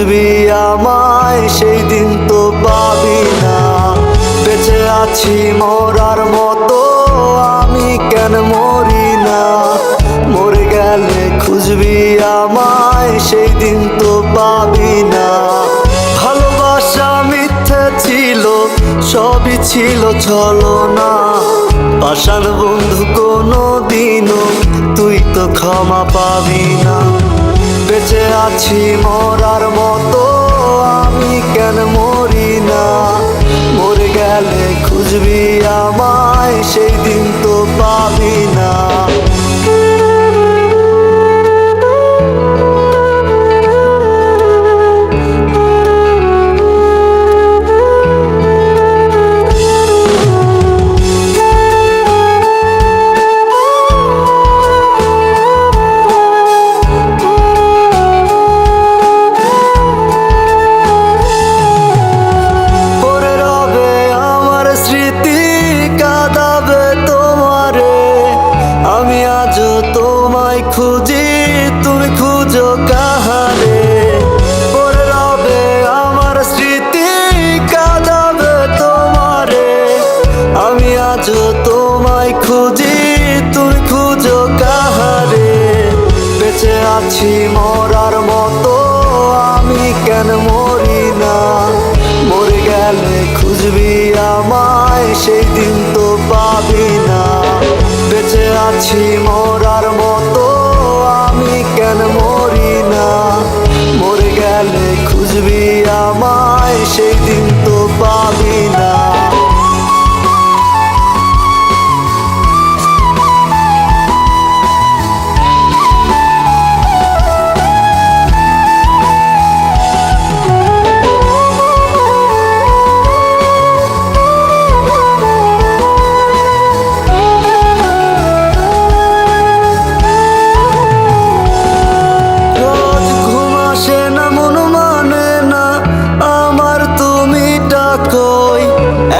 খুঁজবি আমায় সেই দিন তো পাবি না। বেঁচে আছি মরার মতো আমি কেন মরি না। মরে গেলে খুঁজবি আমায় সেই দিন তো পাবি না। ভালোবাসা মিথ্যে ছিল, সবই ছিল ছলনা। পাষাণ বন্ধু কোনো দিনও তুই তো ক্ষমা পাবি না। বেঁচে আছি মরার মতো আমি কেন মরি না। মরে গেলে খুঁজবি আমায় সেই দিন তো পাবি না। খুঁজি তুমি খুঁজো কাহারে। পড়ে রবে আমার স্মৃতি কাঁদাবে তোমারে। আমি আজও তোমায় খুঁজি তুমি খুঁজো কাহারে। বেঁচে আছি মরার মতো আমি কেন মরি না। মরে গেলে খুঁজবি আমায় সেই দিন তো পাবি না। বেঁচে আছি মরার মতো আমি কেন মরি না। মরে গেলে খুঁজবি আমায় সেই দিন তো পাবি না।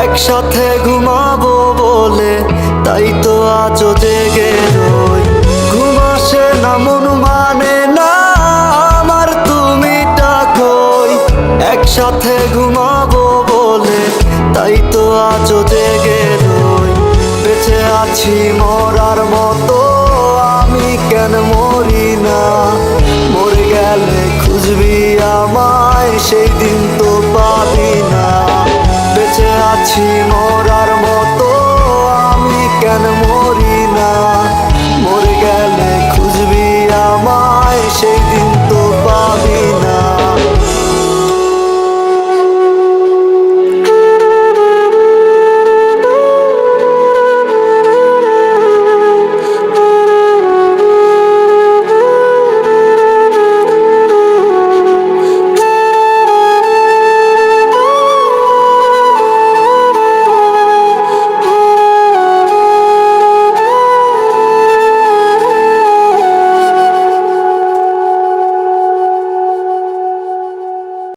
একসাথে ঘুমাবো বলে তাই তো আজও জেগে রই। ঘুম আসে না মন মানে না আমার তুমি ডাকোই। একসাথে ঘুমাবো বলে তাই তো আজও জেগে রই। বেঁচে আছি মরার মতো আমি কেন মরি না। মরে গেলে খুঁজবি আমায় সেই দিন তো পাবি